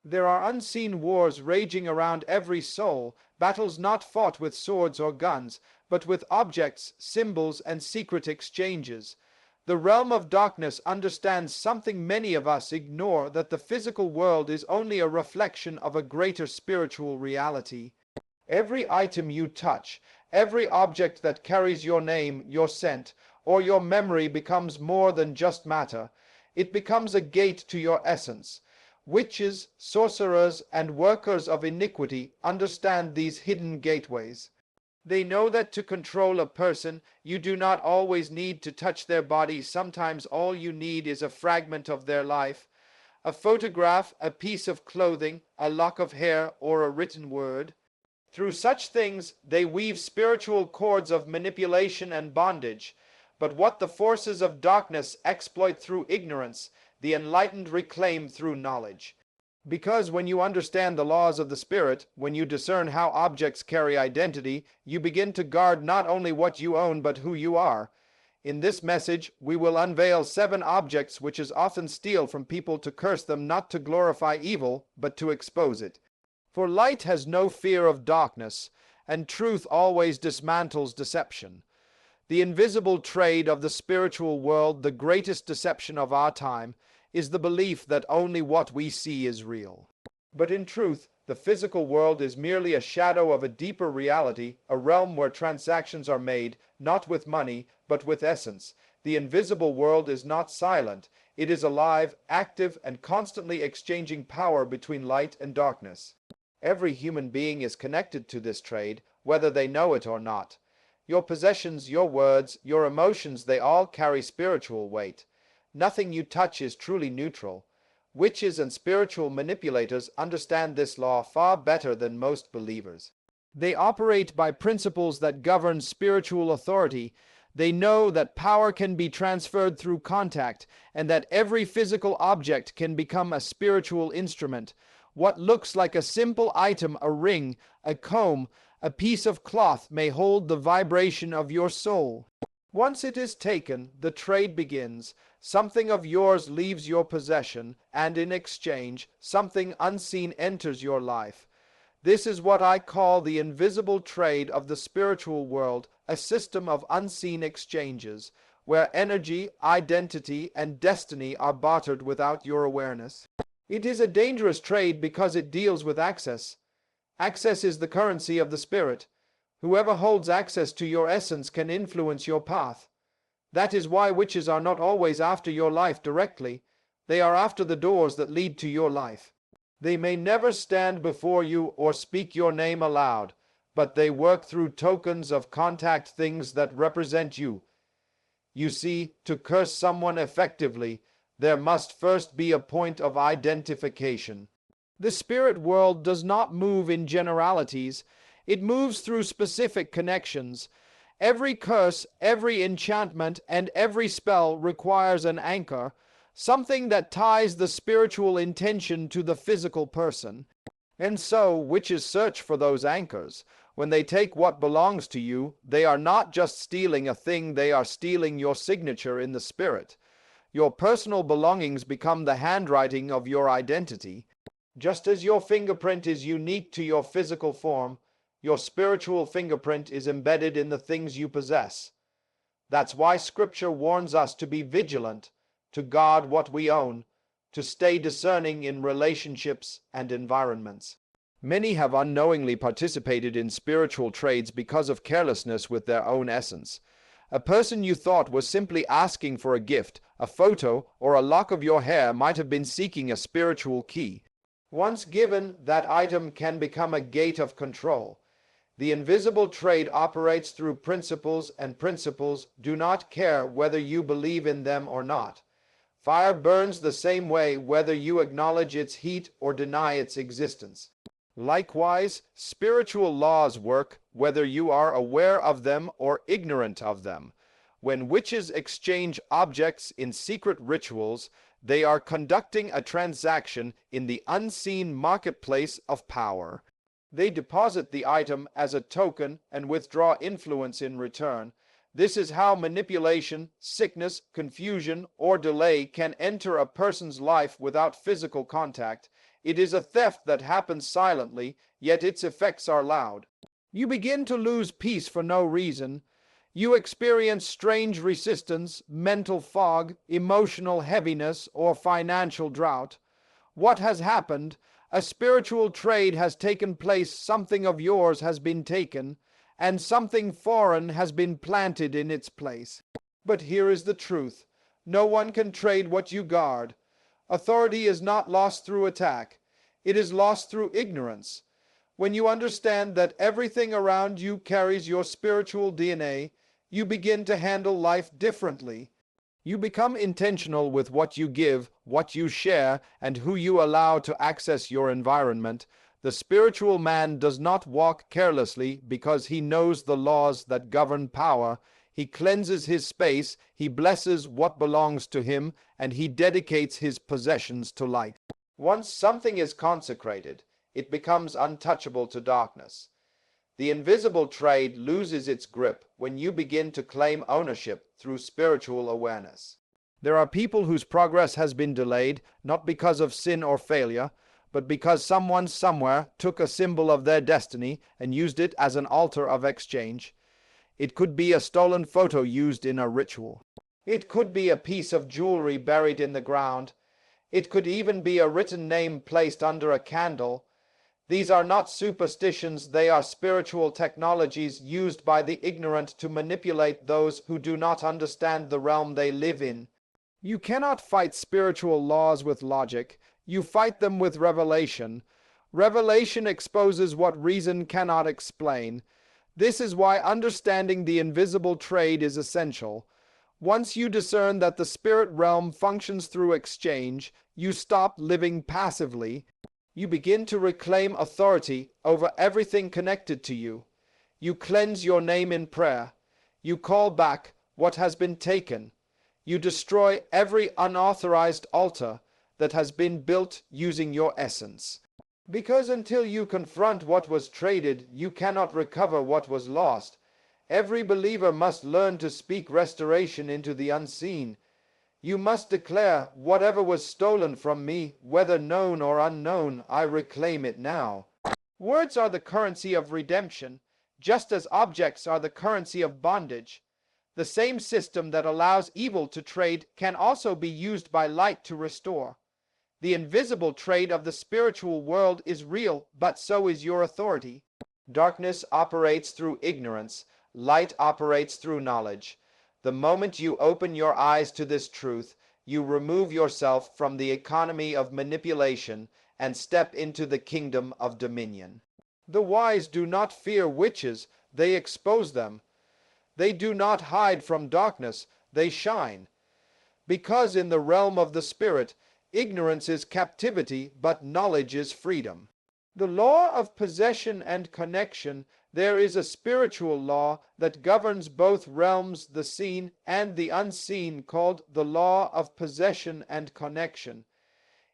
There are unseen wars raging around every soul, battles not fought with swords or guns, but with objects, symbols, and secret exchanges. The realm of darkness understands something many of us ignore, that the physical world is only a reflection of a greater spiritual reality. Every item you touch, every object that carries your name, your scent, or your memory becomes more than just matter. It becomes a gate to your essence. Witches, sorcerers, and workers of iniquity understand these hidden gateways. They know that to control a person, you do not always need to touch their body. Sometimes all you need is a fragment of their life, a photograph, a piece of clothing, a lock of hair, or a written word. Through such things, they weave spiritual cords of manipulation and bondage. But what the forces of darkness exploit through ignorance, the enlightened reclaim through knowledge. Because when you understand the laws of the Spirit, when you discern how objects carry identity, you begin to guard not only what you own but who you are. In this message, we will unveil 7 objects witches often steal from people to curse them, not to glorify evil, but to expose it. For light has no fear of darkness, and truth always dismantles deception. The invisible trade of the spiritual world, the greatest deception of our time, is the belief that only what we see is real. But in truth, the physical world is merely a shadow of a deeper reality, a realm where transactions are made, not with money, but with essence. The invisible world is not silent. It is alive, active, and constantly exchanging power between light and darkness. Every human being is connected to this trade, whether they know it or not. Your possessions, your words, your emotions, they all carry spiritual weight. Nothing you touch is truly neutral. Witches and spiritual manipulators understand this law far better than most believers. They operate by principles that govern spiritual authority. They know that power can be transferred through contact, and that every physical object can become a spiritual instrument. What looks like a simple item, a ring, a comb, a piece of cloth, may hold the vibration of your soul. Once it is taken, the trade begins. Something of yours leaves your possession, and in exchange, something unseen enters your life. This is what I call the invisible trade of the spiritual world, a system of unseen exchanges, where energy, identity, and destiny are bartered without your awareness. It is a dangerous trade because it deals with access. Access is the currency of the spirit. Whoever holds access to your essence can influence your path. That is why witches are not always after your life directly. They are after the doors that lead to your life. They may never stand before you or speak your name aloud, but they work through tokens of contact, things that represent you. You see, to curse someone effectively, there must first be a point of identification. The spirit world does not move in generalities. It moves through specific connections. Every curse, every enchantment, and every spell requires an anchor, something that ties the spiritual intention to the physical person. And so, witches search for those anchors. When they take what belongs to you, they are not just stealing a thing, they are stealing your signature in the spirit. Your personal belongings become the handwriting of your identity. Just as your fingerprint is unique to your physical form, your spiritual fingerprint is embedded in the things you possess. That's why Scripture warns us to be vigilant, to guard what we own, to stay discerning in relationships and environments. Many have unknowingly participated in spiritual trades because of carelessness with their own essence. A person you thought was simply asking for a gift, a photo, or a lock of your hair might have been seeking a spiritual key. Once given, that item can become a gate of control. The invisible trade operates through principles, and principles do not care whether you believe in them or not. Fire burns the same way whether you acknowledge its heat or deny its existence. Likewise, spiritual laws work whether you are aware of them or ignorant of them. When witches exchange objects in secret rituals, they are conducting a transaction in the unseen marketplace of power. They deposit the item as a token and withdraw influence in return. This is how manipulation, sickness, confusion, or delay can enter a person's life without physical contact. It is a theft that happens silently, yet its effects are loud. You begin to lose peace for no reason. You experience strange resistance, mental fog, emotional heaviness, or financial drought. What has happened? A spiritual trade has taken place, something of yours has been taken, and something foreign has been planted in its place. But here is the truth. No one can trade what you guard. Authority is not lost through attack. It is lost through ignorance. When you understand that everything around you carries your spiritual DNA, you begin to handle life differently. You become intentional with what you give, what you share, and who you allow to access your environment. The spiritual man does not walk carelessly because he knows the laws that govern power. He cleanses his space, he blesses what belongs to him, and he dedicates his possessions to light. Once something is consecrated, it becomes untouchable to darkness. The invisible trade loses its grip when you begin to claim ownership through spiritual awareness. There are people whose progress has been delayed, not because of sin or failure, but because someone somewhere took a symbol of their destiny and used it as an altar of exchange. It could be a stolen photo used in a ritual. It could be a piece of jewelry buried in the ground. It could even be a written name placed under a candle. These are not superstitions, they are spiritual technologies used by the ignorant to manipulate those who do not understand the realm they live in. You cannot fight spiritual laws with logic. You fight them with revelation. Revelation exposes what reason cannot explain. This is why understanding the invisible trade is essential. Once you discern that the spirit realm functions through exchange, you stop living passively. You begin to reclaim authority over everything connected to you. You cleanse your name in prayer. You call back what has been taken. You destroy every unauthorized altar that has been built using your essence. Because until you confront what was traded, you cannot recover what was lost. Every believer must learn to speak restoration into the unseen. You must declare, whatever was stolen from me, whether known or unknown, I reclaim it now. Words are the currency of redemption, just as objects are the currency of bondage. The same system that allows evil to trade can also be used by light to restore. The invisible trade of the spiritual world is real, but so is your authority. Darkness operates through ignorance. Light operates through knowledge. The moment you open your eyes to this truth, you remove yourself from the economy of manipulation and step into the kingdom of dominion. The wise do not fear witches, they expose them. They do not hide from darkness, they shine. Because in the realm of the spirit, ignorance is captivity, but knowledge is freedom. The law of possession and connection, there is a spiritual law that governs both realms, the seen and the unseen, called the law of possession and connection.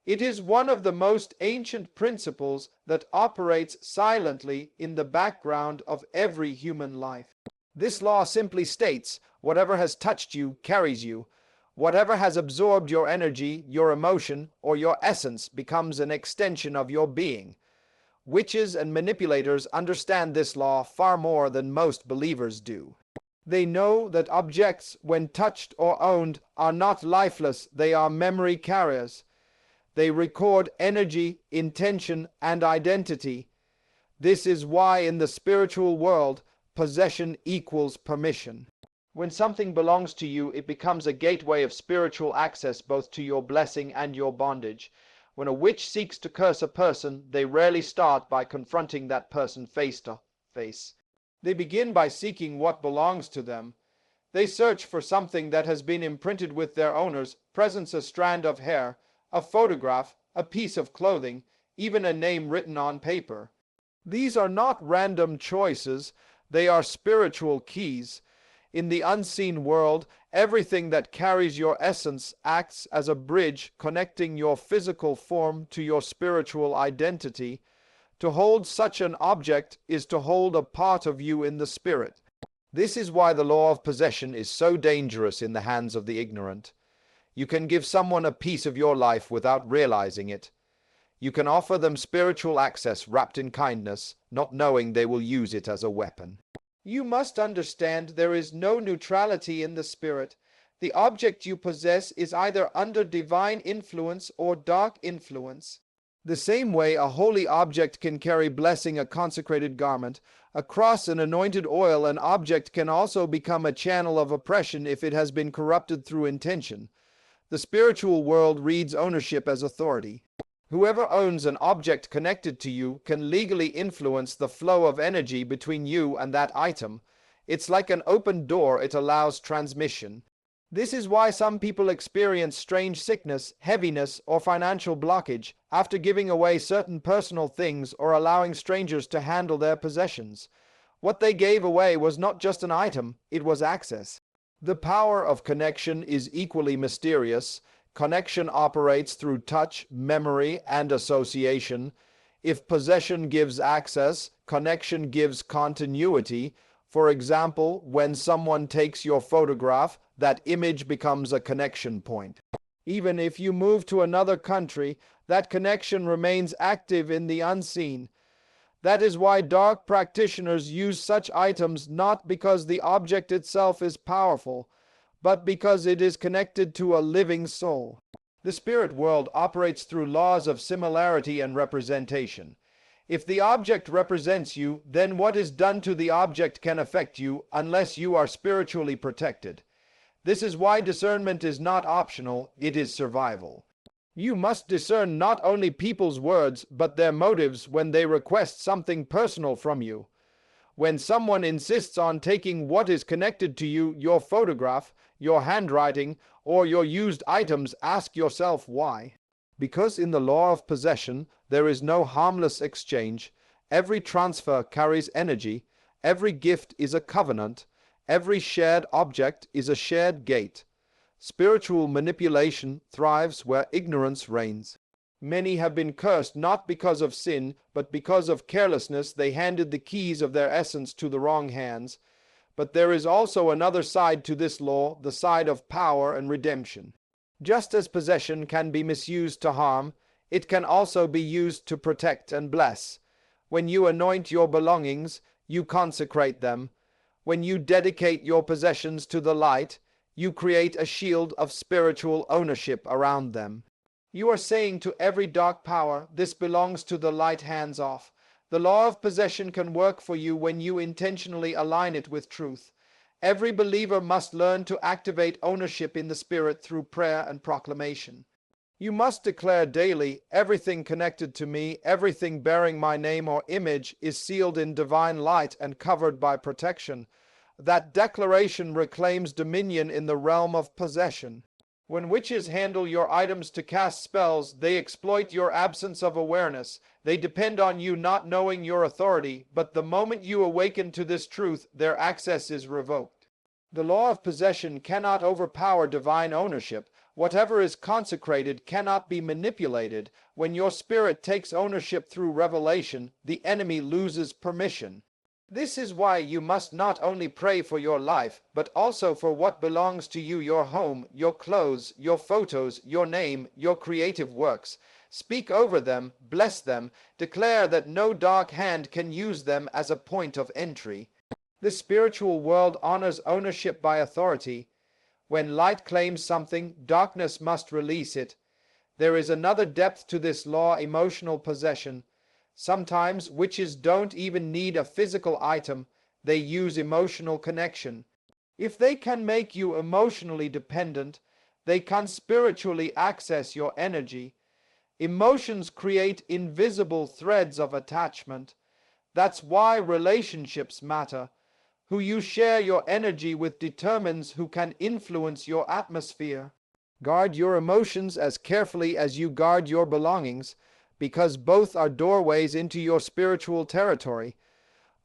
It is one of the most ancient principles that operates silently in the background of every human life. This law simply states, whatever has touched you carries you. Whatever has absorbed your energy, your emotion, or your essence becomes an extension of your being. Witches and manipulators understand this law far more than most believers do. They know that objects, when touched or owned, are not lifeless, they are memory carriers. They record energy, intention, and identity. This is why in the spiritual world, possession equals permission. When something belongs to you, it becomes a gateway of spiritual access both to your blessing and your bondage. When a witch seeks to curse a person, they rarely start by confronting that person face to face. They begin by seeking what belongs to them. They search for something that has been imprinted with their owner's presence, a strand of hair, a photograph, a piece of clothing, even a name written on paper. These are not random choices, they are spiritual keys. In the unseen world, everything that carries your essence acts as a bridge connecting your physical form to your spiritual identity. To hold such an object is to hold a part of you in the spirit. This is why the law of possession is so dangerous in the hands of the ignorant. You can give someone a piece of your life without realizing it. You can offer them spiritual access wrapped in kindness, not knowing they will use it as a weapon. You must understand there is no neutrality in the spirit. The object you possess is either under divine influence or dark influence. The same way a holy object can carry blessing, a consecrated garment, a cross, and anointed oil, an object can also become a channel of oppression if it has been corrupted through intention. The spiritual world reads ownership as authority. Whoever owns an object connected to you can legally influence the flow of energy between you and that item. It's like an open door, it allows transmission. This is why some people experience strange sickness, heaviness, or financial blockage after giving away certain personal things or allowing strangers to handle their possessions. What they gave away was not just an item, it was access. The power of connection is equally mysterious. Connection operates through touch, memory, and association. If possession gives access, connection gives continuity. For example, when someone takes your photograph, that image becomes a connection point. Even if you move to another country, that connection remains active in the unseen. That is why dark practitioners use such items not because the object itself is powerful, but because it is connected to a living soul. The spirit world operates through laws of similarity and representation. If the object represents you, then what is done to the object can affect you unless you are spiritually protected. This is why discernment is not optional, it is survival. You must discern not only people's words, but their motives when they request something personal from you. When someone insists on taking what is connected to you, your photograph, your handwriting, or your used items, ask yourself why. Because in the law of possession, there is no harmless exchange. Every transfer carries energy. Every gift is a covenant. Every shared object is a shared gate. Spiritual manipulation thrives where ignorance reigns. Many have been cursed not because of sin, but because of carelessness. They handed the keys of their essence to the wrong hands. But there is also another side to this law, the side of power and redemption. Just as possession can be misused to harm, it can also be used to protect and bless. When you anoint your belongings, you consecrate them. When you dedicate your possessions to the light, you create a shield of spiritual ownership around them. You are saying to every dark power, this belongs to the light, hands off. The law of possession can work for you when you intentionally align it with truth. Every believer must learn to activate ownership in the spirit through prayer and proclamation. You must declare daily, everything connected to me, everything bearing my name or image is sealed in divine light and covered by protection. That declaration reclaims dominion in the realm of possession. When witches handle your items to cast spells, they exploit your absence of awareness. They depend on you not knowing your authority, but the moment you awaken to this truth, their access is revoked. The law of possession cannot overpower divine ownership. Whatever is consecrated cannot be manipulated. When your spirit takes ownership through revelation, the enemy loses permission. This is why you must not only pray for your life, but also for what belongs to you, your home, your clothes, your photos, your name, your creative works. Speak over them, bless them, declare that no dark hand can use them as a point of entry. The spiritual world honors ownership by authority. When light claims something, darkness must release it. There is another depth to this law, emotional possession. Sometimes witches don't even need a physical item, they use emotional connection. If they can make you emotionally dependent, they can spiritually access your energy. Emotions create invisible threads of attachment. That's why relationships matter. Who you share your energy with determines who can influence your atmosphere. Guard your emotions as carefully as you guard your belongings, because both are doorways into your spiritual territory.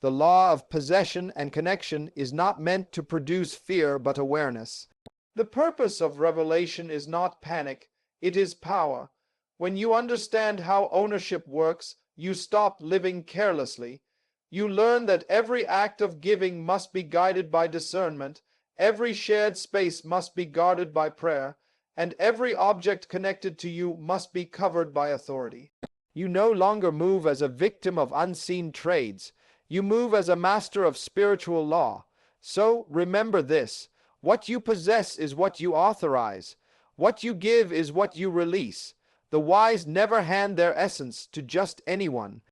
The law of possession and connection is not meant to produce fear but awareness. The purpose of revelation is not panic, it is power. When you understand how ownership works, you stop living carelessly. You learn that every act of giving must be guided by discernment, every shared space must be guarded by prayer, and every object connected to you must be covered by authority. You no longer move as a victim of unseen trades. You move as a master of spiritual law. So remember this: what you possess is what you authorize. What you give is what you release. The wise never hand their essence to just anyone.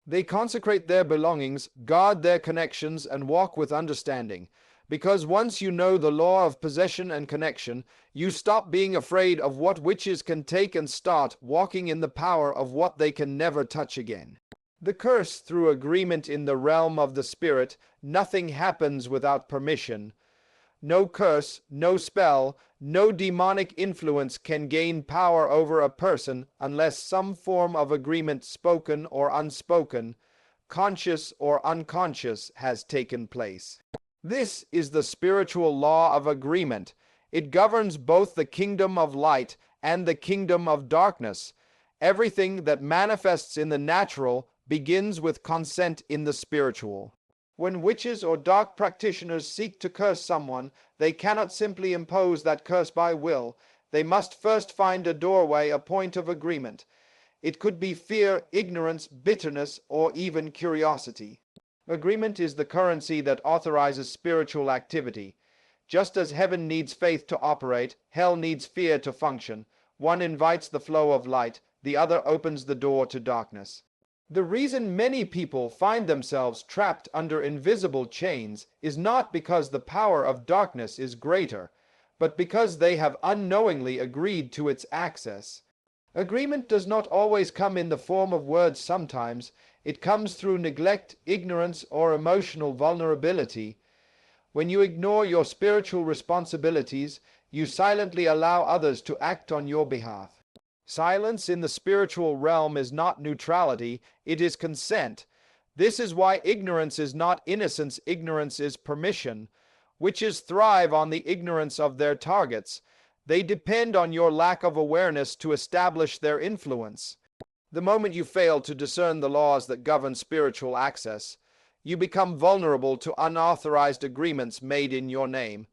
They consecrate their belongings, guard their connections, and walk with understanding. Because once you know the law of possession and connection, you stop being afraid of what witches can take and start walking in the power of what they can never touch again. The curse through agreement in the realm of the spirit. Nothing happens without permission. No curse, no spell, no demonic influence can gain power over a person unless some form of agreement, spoken or unspoken, conscious or unconscious, has taken place. This is the spiritual law of agreement. It governs both the kingdom of light and the kingdom of darkness. Everything that manifests in the natural begins with consent in the spiritual. When witches or dark practitioners seek to curse someone, they cannot simply impose that curse by will. They must first find a doorway, a point of agreement. It could be fear, ignorance, bitterness, or even curiosity. Agreement is the currency that authorizes spiritual activity. Just as heaven needs faith to operate, hell needs fear to function. One invites the flow of light, the other opens the door to darkness. The reason many people find themselves trapped under invisible chains is not because the power of darkness is greater, but because they have unknowingly agreed to its access. Agreement does not always come in the form of words. Sometimes it comes through neglect, ignorance, or emotional vulnerability. When you ignore your spiritual responsibilities, you silently allow others to act on your behalf. Silence in the spiritual realm is not neutrality, it is consent. This is why ignorance is not innocence, ignorance is permission. Witches thrive on the ignorance of their targets. They depend on your lack of awareness to establish their influence. The moment you fail to discern the laws that govern spiritual access, you become vulnerable to unauthorized agreements made in your name.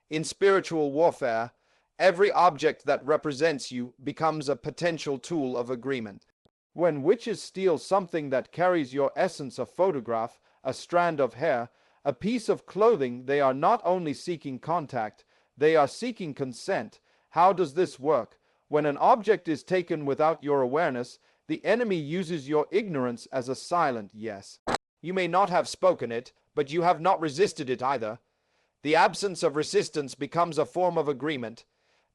In spiritual warfare, every object that represents you becomes a potential tool of agreement. When witches steal something that carries your essence, a photograph, a strand of hair, a piece of clothing, they are not only seeking contact, they are seeking consent. How does this work? When an object is taken without your awareness, the enemy uses your ignorance as a silent yes. You may not have spoken it, but you have not resisted it either. The absence of resistance becomes a form of agreement.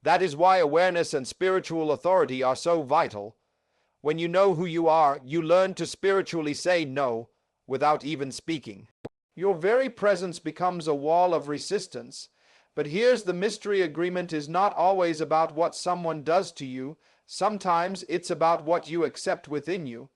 That is why awareness and spiritual authority are so vital. When you know who you are, you learn to spiritually say no without even speaking. Your very presence becomes a wall of resistance. But here's the mystery: agreement is not always about what someone does to you. Sometimes it's about what you accept within you.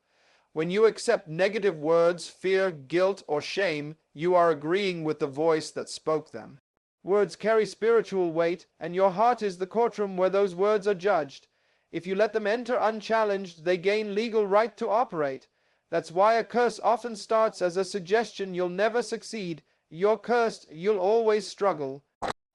When you accept negative words, fear, guilt, or shame, you are agreeing with the voice that spoke them. Words carry spiritual weight, and your heart is the courtroom where those words are judged. If you let them enter unchallenged, they gain legal right to operate. That's why a curse often starts as a suggestion: you'll never succeed, you're cursed, you'll always struggle.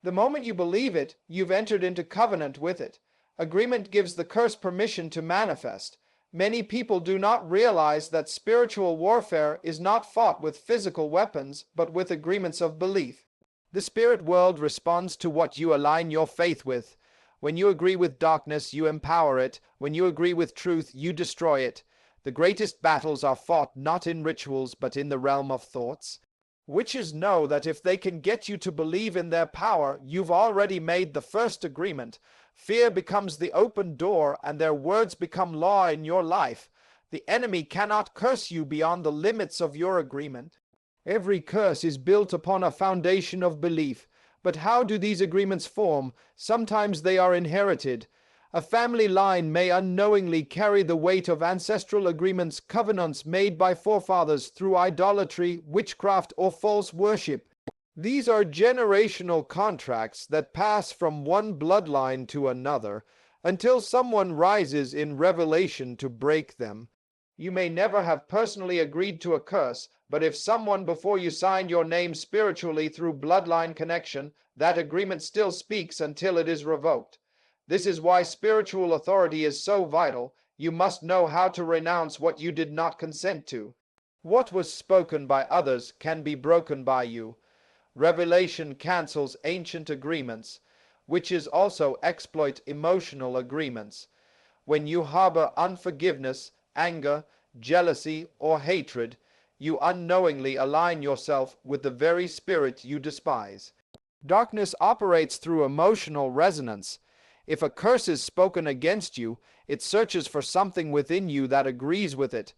The moment you believe it, you've entered into covenant with it. Agreement gives the curse permission to manifest. Many people do not realize that spiritual warfare is not fought with physical weapons, but with agreements of belief. The spirit world responds to what you align your faith with. When you agree with darkness, you empower it. When you agree with truth, you destroy it. The greatest battles are fought not in rituals, but in the realm of thoughts. Witches know that if they can get you to believe in their power, you've already made the first agreement. Fear becomes the open door, and their words become law in your life. The enemy cannot curse you beyond the limits of your agreement. Every curse is built upon a foundation of belief. But how do these agreements form? Sometimes they are inherited. A family line may unknowingly carry the weight of ancestral agreements, covenants made by forefathers through idolatry, witchcraft, or false worship. These are generational contracts that pass from one bloodline to another until someone rises in revelation to break them. You may never have personally agreed to a curse, but if someone before you signed your name spiritually through bloodline connection, that agreement still speaks until it is revoked. This is why spiritual authority is so vital. You must know how to renounce what you did not consent to. What was spoken by others can be broken by you. Revelation cancels ancient agreements, witches also exploit emotional agreements. When you harbor unforgiveness, anger, jealousy, or hatred, you unknowingly align yourself with the very spirit you despise. Darkness operates through emotional resonance. If a curse is spoken against you, it searches for something within you that agrees with it.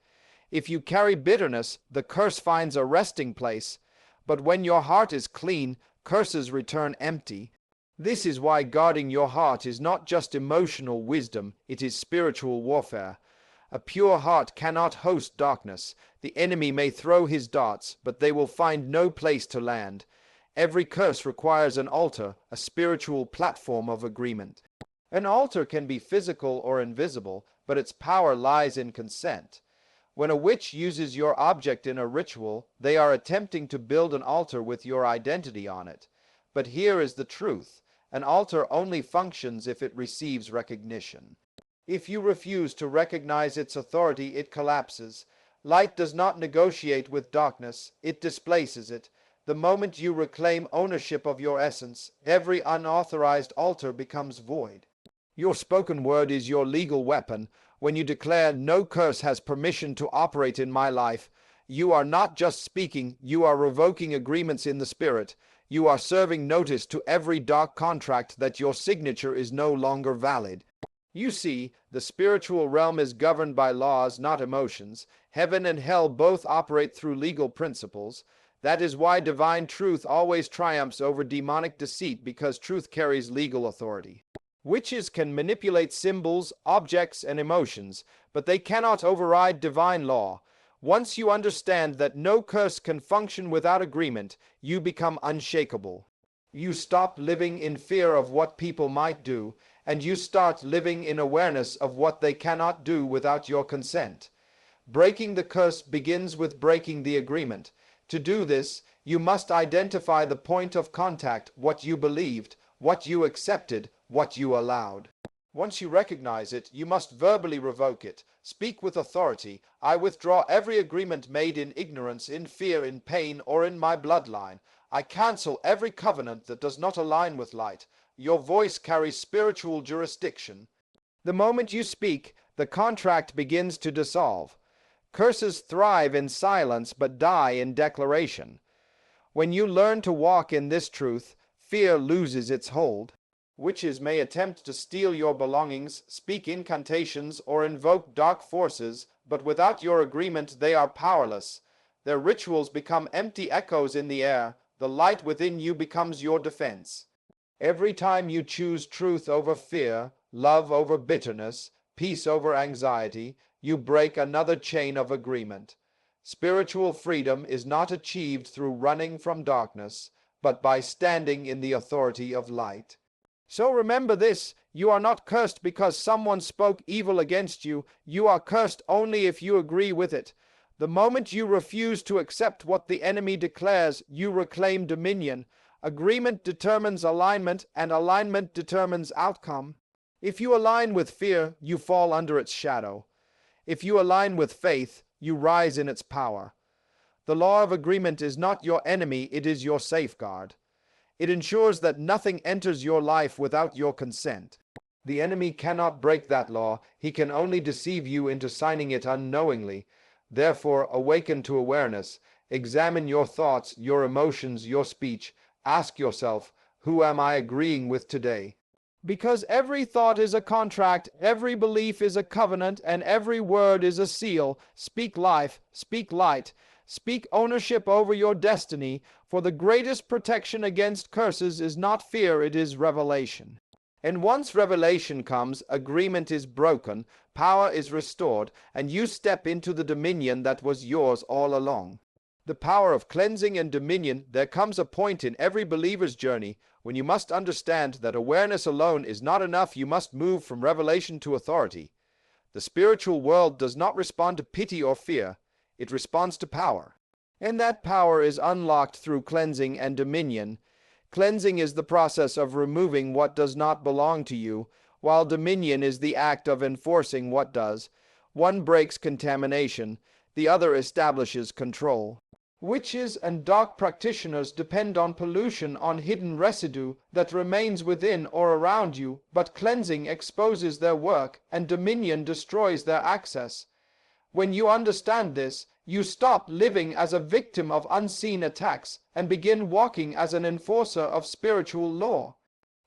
If you carry bitterness, the curse finds a resting place. But when your heart is clean, curses return empty. This is why guarding your heart is not just emotional wisdom, it is spiritual warfare. A pure heart cannot host darkness. The enemy may throw his darts, but they will find no place to land. Every curse requires an altar, a spiritual platform of agreement. An altar can be physical or invisible, but its power lies in consent. When a witch uses your object in a ritual, they are attempting to build an altar with your identity on it. But here is the truth. An altar only functions if it receives recognition. If you refuse to recognize its authority, it collapses. Light does not negotiate with darkness, it displaces it. The moment you reclaim ownership of your essence, every unauthorized altar becomes void. Your spoken word is your legal weapon. When you declare, "No curse has permission to operate in my life," you are not just speaking, you are revoking agreements in the spirit. You are serving notice to every dark contract that your signature is no longer valid. You see, the spiritual realm is governed by laws, not emotions. Heaven and hell both operate through legal principles. That is why divine truth always triumphs over demonic deceit, because truth carries legal authority. Witches can manipulate symbols, objects, and emotions, but they cannot override divine law. Once you understand that no curse can function without agreement, you become unshakable. You stop living in fear of what people might do, and you start living in awareness of what they cannot do without your consent. Breaking the curse begins with breaking the agreement. To do this, you must identify the point of contact, what you believed, what you accepted, what you allowed. Once you recognize it, you must verbally revoke it. Speak with authority. "I withdraw every agreement made in ignorance, in fear, in pain, or in my bloodline. I cancel every covenant that does not align with light." Your voice carries spiritual jurisdiction. The moment you speak, the contract begins to dissolve. Curses thrive in silence but die in declaration. When you learn to walk in this truth, fear loses its hold. Witches may attempt to steal your belongings, speak incantations, or invoke dark forces, but without your agreement they are powerless. Their rituals become empty echoes in the air. The light within you becomes your defense. Every time you choose truth over fear, love over bitterness, peace over anxiety, you break another chain of agreement. Spiritual freedom is not achieved through running from darkness, but by standing in the authority of light. So remember this, you are not cursed because someone spoke evil against you. You are cursed only if you agree with it. The moment you refuse to accept what the enemy declares, you reclaim dominion. Agreement determines alignment, and alignment determines outcome. If you align with fear, you fall under its shadow. If you align with faith, you rise in its power. The law of agreement is not your enemy, it is your safeguard. It ensures that nothing enters your life without your consent. The enemy cannot break that law. He can only deceive you into signing it unknowingly. Therefore, awaken to awareness. Examine your thoughts, your emotions, your speech. Ask yourself, who am I agreeing with today? Because every thought is a contract, every belief is a covenant, and every word is a seal. Speak life, speak light. Speak ownership over your destiny, for the greatest protection against curses is not fear, it is revelation. And once revelation comes, agreement is broken, power is restored, and you step into the dominion that was yours all along. The power of cleansing and dominion. There comes a point in every believer's journey when you must understand that awareness alone is not enough. You must move from revelation to authority. The spiritual world does not respond to pity or fear. It responds to power. And that power is unlocked through cleansing and dominion. Cleansing is the process of removing what does not belong to you. while dominion is the act of enforcing what does. One breaks contamination, the other establishes control. Witches and dark practitioners depend on pollution, on hidden residue that remains within or around you, but cleansing exposes their work and dominion destroys their access. When you understand this, you stop living as a victim of unseen attacks and begin walking as an enforcer of spiritual law.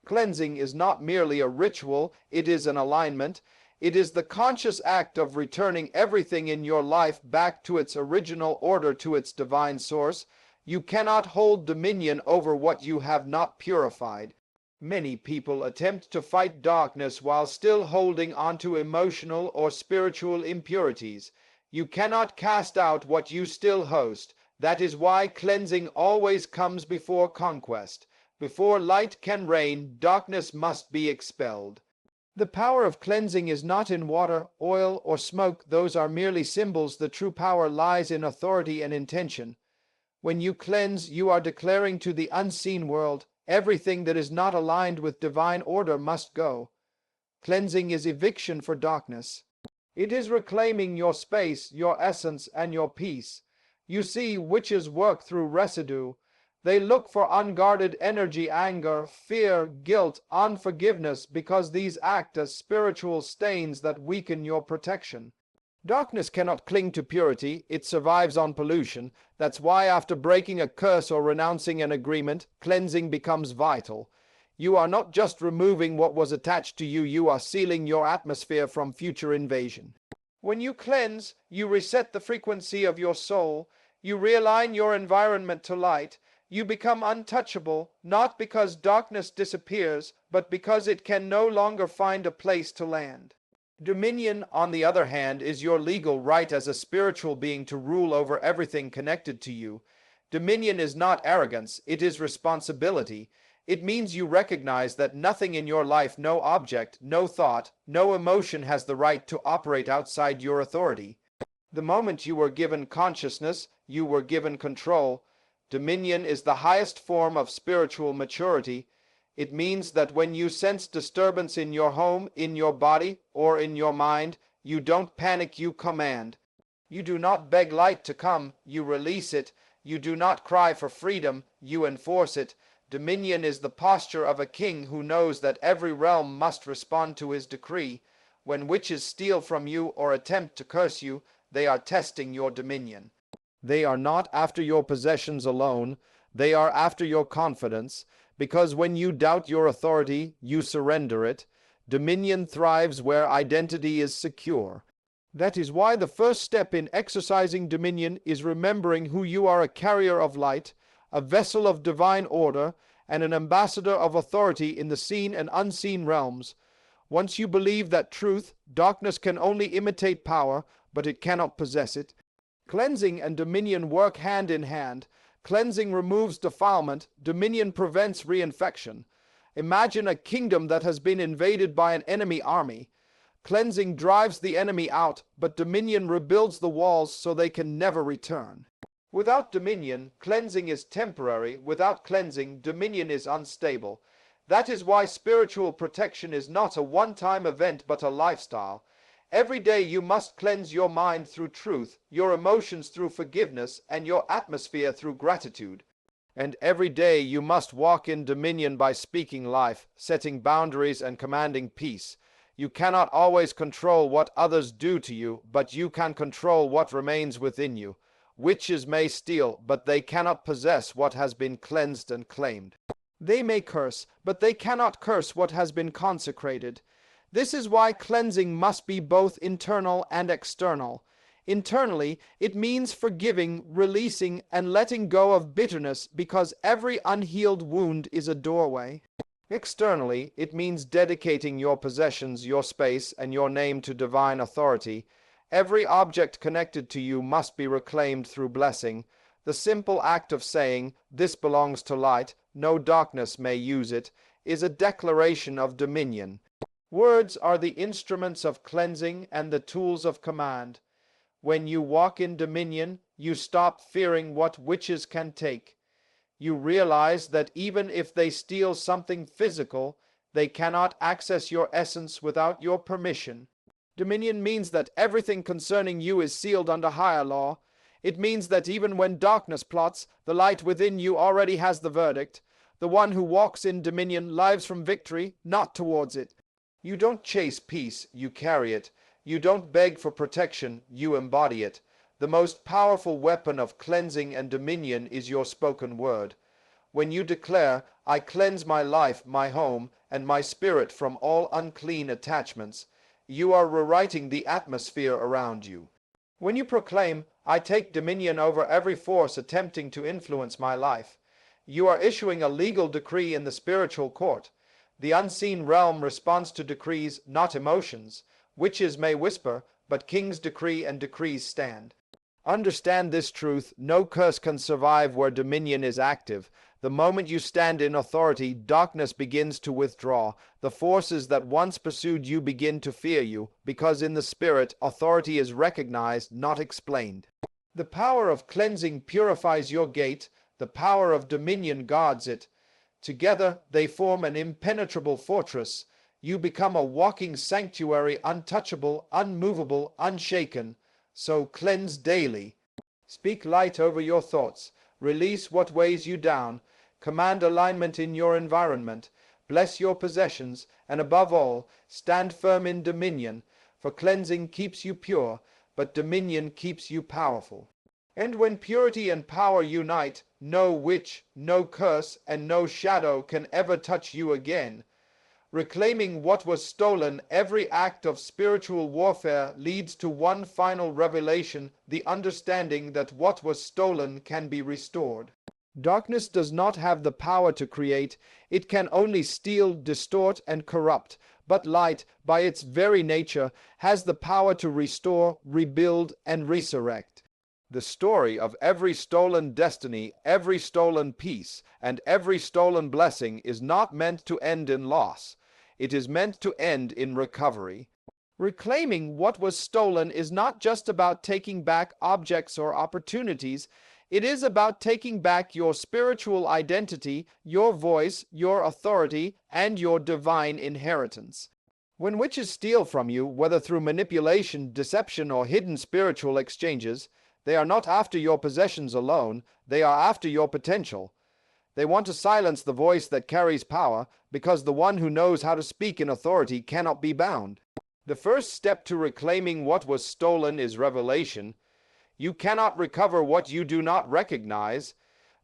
Cleansing is not merely a ritual, it is an alignment. It is the conscious act of returning everything in your life back to its original order, to its divine source. You cannot hold dominion over what you have not purified. Many people attempt to fight darkness while still holding onto emotional or spiritual impurities. You cannot cast out what you still host. That is why cleansing always comes before conquest. Before light can reign, darkness must be expelled. The power of cleansing is not in water, oil, or smoke. Those are merely symbols. The true power lies in authority and intention. When you cleanse, you are declaring to the unseen world, everything that is not aligned with divine order must go. Cleansing is eviction for darkness. It is reclaiming your space, your essence, and your peace. You see, witches work through residue. They look for unguarded energy, anger, fear, guilt, unforgiveness, because these act as spiritual stains that weaken your protection. Darkness cannot cling to purity, it survives on pollution. That's why after breaking a curse or renouncing an agreement, cleansing becomes vital. You are not just removing what was attached to you, you are sealing your atmosphere from future invasion. When you cleanse, you reset the frequency of your soul, you realign your environment to light. You become untouchable, not because darkness disappears, but because it can no longer find a place to land. Dominion, on the other hand, is your legal right as a spiritual being to rule over everything connected to you. Dominion is not arrogance, it is responsibility. It means you recognize that nothing in your life, no object, no thought, no emotion has the right to operate outside your authority. The moment you were given consciousness, you were given control. Dominion is the highest form of spiritual maturity. It means that when you sense disturbance in your home, in your body, or in your mind, you don't panic, you command. You do not beg light to come, you release it. You do not cry for freedom, you enforce it. Dominion is the posture of a king who knows that every realm must respond to his decree. When witches steal from you or attempt to curse you, they are testing your dominion. They are not after your possessions alone, they are after your confidence, because when you doubt your authority, you surrender it. Dominion thrives where identity is secure. That is why the first step in exercising dominion is remembering who you are: a carrier of light, a vessel of divine order, and an ambassador of authority in the seen and unseen realms. Once you believe that truth, darkness can only imitate power, but it cannot possess it. Cleansing and dominion work hand in hand. Cleansing removes defilement, dominion prevents reinfection. Imagine a kingdom that has been invaded by an enemy army. Cleansing drives the enemy out, but dominion rebuilds the walls so they can never return. Without dominion, cleansing is temporary. Without cleansing, dominion is unstable. That is why spiritual protection is not a one-time event but a lifestyle. Every day you must cleanse your mind through truth, your emotions through forgiveness, and your atmosphere through gratitude. And every day you must walk in dominion by speaking life, setting boundaries, and commanding peace. You cannot always control what others do to you, but you can control what remains within you. Witches may steal, but they cannot possess what has been cleansed and claimed. They may curse, but they cannot curse what has been consecrated. This is why cleansing must be both internal and external. Internally, it means forgiving, releasing, and letting go of bitterness, because every unhealed wound is a doorway. Externally, it means dedicating your possessions, your space, and your name to divine authority. Every object connected to you must be reclaimed through blessing. The simple act of saying, "This belongs to light, no darkness may use it," is a declaration of dominion. Words are the instruments of cleansing and the tools of command. When you walk in dominion, you stop fearing what witches can take. You realize that even if they steal something physical, They cannot access your essence without your permission. Dominion means that everything concerning you is sealed under higher law. It means that even when darkness plots, the light within you already has the verdict. The one who walks in dominion lives from victory, not towards it. You don't chase peace, you carry it. You don't beg for protection, you embody it. The most powerful weapon of cleansing and dominion is your spoken word. When you declare, I cleanse my life, my home, and my spirit from all unclean attachments, you are rewriting the atmosphere around you. When you proclaim, I take dominion over every force attempting to influence my life, you are issuing a legal decree in the spiritual court. The unseen realm responds to decrees, not emotions. Witches may whisper, but kings decree and decrees stand. Understand this truth: no curse can survive where dominion is active. The moment you stand in authority, darkness begins to withdraw. The forces that once pursued you begin to fear you, because in the spirit, authority is recognized, not explained. The power of cleansing purifies your gate. The power of dominion guards it. Together, they form an impenetrable fortress. You become a walking sanctuary, untouchable, unmovable, unshaken. So cleanse daily. Speak light over your thoughts. Release what weighs you down. Command alignment in your environment. Bless your possessions, and above all, stand firm in dominion, for cleansing keeps you pure, but dominion keeps you powerful. And when purity and power unite, no witch, no curse, and no shadow can ever touch you again. Reclaiming what was stolen, every act of spiritual warfare leads to one final revelation: the understanding that what was stolen can be restored. Darkness does not have the power to create. It can only steal, distort, and corrupt. But light, by its very nature, has the power to restore, rebuild, and resurrect. The story of every stolen destiny, every stolen peace, and every stolen blessing is not meant to end in loss. It is meant to end in recovery. Reclaiming what was stolen is not just about taking back objects or opportunities. It is about taking back your spiritual identity, your voice, your authority, and your divine inheritance. When witches steal from you, whether through manipulation, deception, or hidden spiritual exchanges, they are not after your possessions alone, they are after your potential. They want to silence the voice that carries power, because the one who knows how to speak in authority cannot be bound. The first step to reclaiming what was stolen is revelation. You cannot recover what you do not recognize.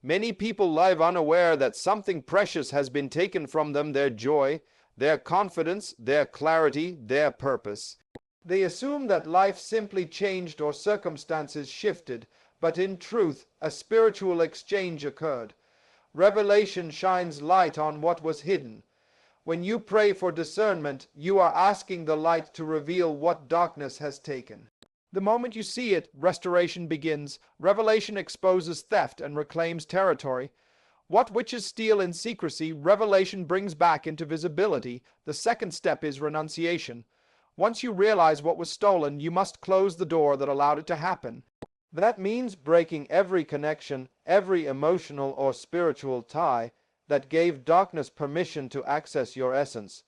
Many people live unaware that something precious has been taken from them: their joy, their confidence, their clarity, their purpose. They assume that life simply changed or circumstances shifted, but in truth, a spiritual exchange occurred. Revelation shines light on what was hidden. When you pray for discernment, you are asking the light to reveal what darkness has taken. The moment you see it, restoration begins. Revelation exposes theft and reclaims territory. What witches steal in secrecy, revelation brings back into visibility. The second step is renunciation. Once you realize what was stolen, you must close the door that allowed it to happen. That means breaking every connection, every emotional or spiritual tie that gave darkness permission to access your essence.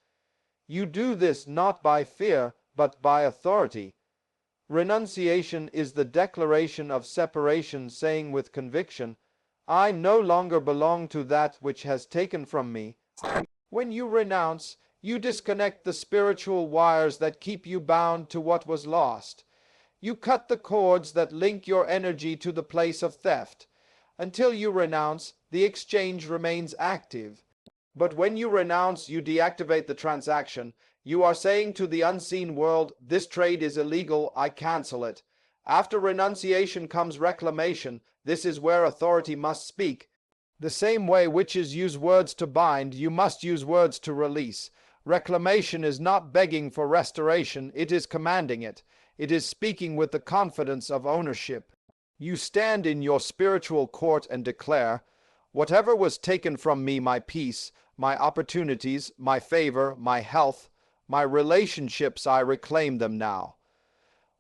You do this not by fear, but by authority. Renunciation is the declaration of separation, saying with conviction, I no longer belong to that which has taken from me. When you renounce, you disconnect the spiritual wires that keep you bound to what was lost. You cut the cords that link your energy to the place of theft. Until you renounce, the exchange remains active. But when you renounce, you deactivate the transaction. You are saying to the unseen world, this trade is illegal, I cancel it. After renunciation comes reclamation. This is where authority must speak. The same way witches use words to bind, you must use words to release. Reclamation is not begging for restoration, it is commanding it. It is speaking with the confidence of ownership. You stand in your spiritual court and declare, whatever was taken from me, my peace, my opportunities, my favor, my health, my relationships, I reclaim them now.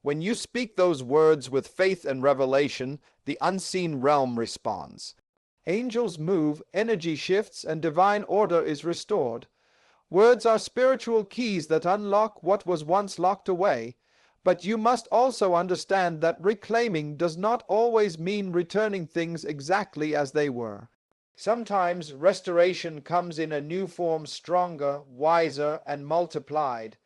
When you speak those words with faith and revelation, the unseen realm responds. Angels move, energy shifts, and divine order is restored. Words are spiritual keys that unlock what was once locked away, but you must also understand that reclaiming does not always mean returning things exactly as they were. Sometimes restoration comes in a new form, stronger, wiser, and multiplied.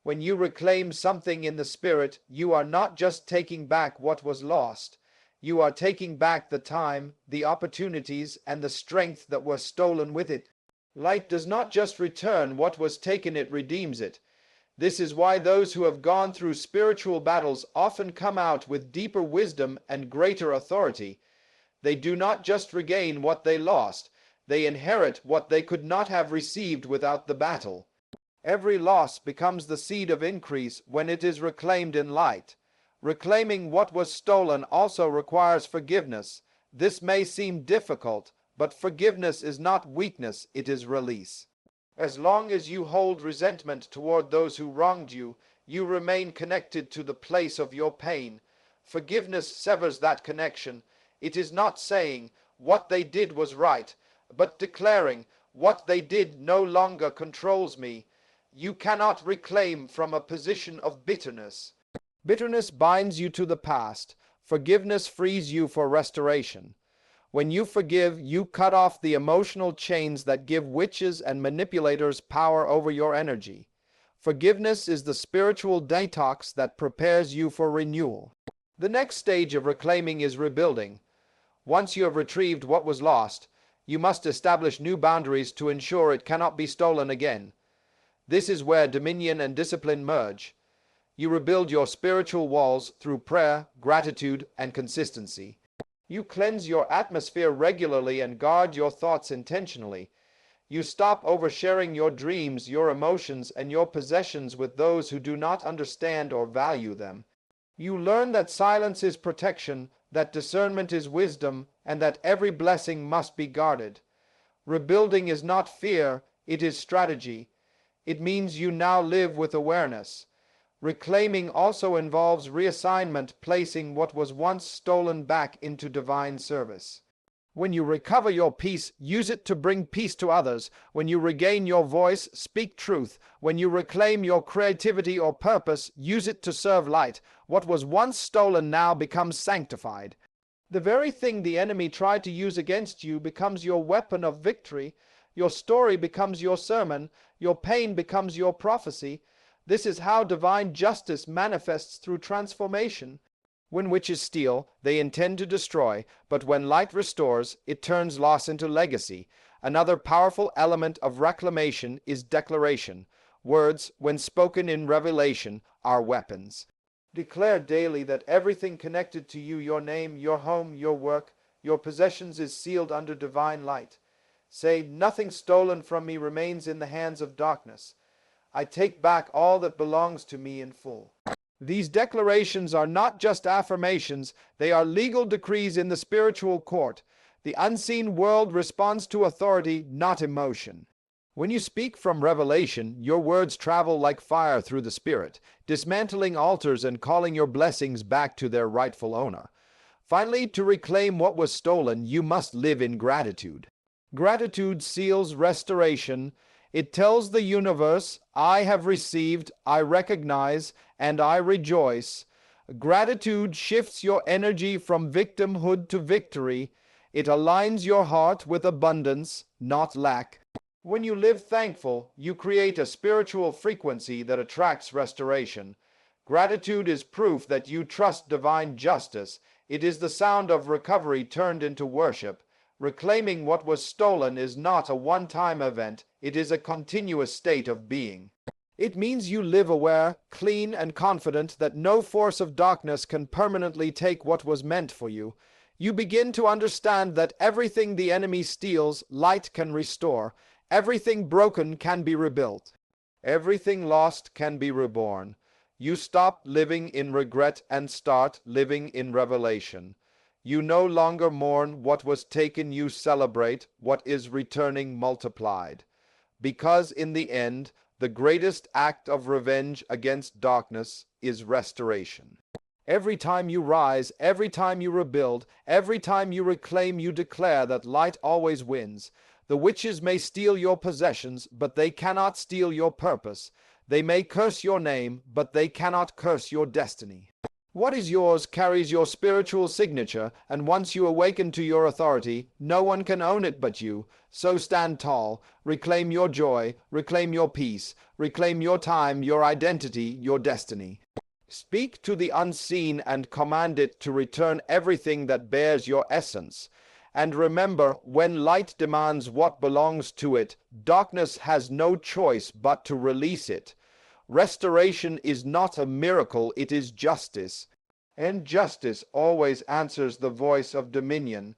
When you reclaim something in the spirit, you are not just taking back what was lost. You are taking back the time, the opportunities, and the strength that were stolen with it. Light does not just return what was taken, it redeems it. This is why those who have gone through spiritual battles often come out with deeper wisdom and greater authority. They do not just regain what they lost, they inherit what they could not have received without the battle. Every loss becomes the seed of increase when it is reclaimed in light. Reclaiming what was stolen also requires forgiveness. This may seem difficult, but forgiveness is not weakness, it is release. As long as you hold resentment toward those who wronged you, you remain connected to the place of your pain. Forgiveness severs that connection. It is not saying, "What they did was right," but declaring, "What they did no longer controls me." You cannot reclaim from a position of bitterness. Bitterness binds you to the past. Forgiveness frees you for restoration. When you forgive, you cut off the emotional chains that give witches and manipulators power over your energy. Forgiveness is the spiritual detox that prepares you for renewal. The next stage of reclaiming is rebuilding. Once you have retrieved what was lost, you must establish new boundaries to ensure it cannot be stolen again. This is where dominion and discipline merge. You rebuild your spiritual walls through prayer, gratitude, and consistency. You cleanse your atmosphere regularly and guard your thoughts intentionally. You stop oversharing your dreams, your emotions, and your possessions with those who do not understand or value them. You learn that silence is protection, that discernment is wisdom, and that every blessing must be guarded. Rebuilding is not fear, it is strategy. It means you now live with awareness. Reclaiming also involves reassignment, placing what was once stolen back into divine service. When you recover your peace, use it to bring peace to others. When you regain your voice, speak truth. When you reclaim your creativity or purpose, use it to serve light. What was once stolen now becomes sanctified. The very thing the enemy tried to use against you becomes your weapon of victory. Your story becomes your sermon. Your pain becomes your prophecy. This is how divine justice manifests through transformation. When witches steal, they intend to destroy, but when light restores, it turns loss into legacy. Another powerful element of reclamation is declaration. Words, when spoken in revelation, are weapons. Declare daily that everything connected to you, your name, your home, your work, your possessions, is sealed under divine light. Say, "Nothing stolen from me remains in the hands of darkness. I take back all that belongs to me in full." These declarations are not just affirmations, they are legal decrees in the spiritual court. The unseen world responds to authority, not emotion. When you speak from revelation, your words travel like fire through the spirit, dismantling altars and calling your blessings back to their rightful owner. Finally, to reclaim what was stolen, you must live in gratitude. Gratitude seals restoration. It tells the universe, "I have received, I recognize, and I rejoice." Gratitude shifts your energy from victimhood to victory. It aligns your heart with abundance, not lack. When you live thankful, you create a spiritual frequency that attracts restoration. Gratitude is proof that you trust divine justice. It is the sound of recovery turned into worship. Reclaiming what was stolen is not a one-time event, it is a continuous state of being. It means you live aware, clean, and confident that no force of darkness can permanently take what was meant for you. You begin to understand that everything the enemy steals, light can restore. Everything broken can be rebuilt. Everything lost can be reborn. You stop living in regret and start living in revelation. You no longer mourn what was taken, you celebrate what is returning multiplied. Because in the end, the greatest act of revenge against darkness is restoration. Every time you rise, every time you rebuild, every time you reclaim, you declare that light always wins. The witches may steal your possessions, but they cannot steal your purpose. They may curse your name, but they cannot curse your destiny. What is yours carries your spiritual signature, and once you awaken to your authority, no one can own it but you. So stand tall, reclaim your joy, reclaim your peace, reclaim your time, your identity, your destiny. Speak to the unseen and command it to return everything that bears your essence. And remember, when light demands what belongs to it, darkness has no choice but to release it. Restoration is not a miracle, it is justice. And justice always answers the voice of dominion.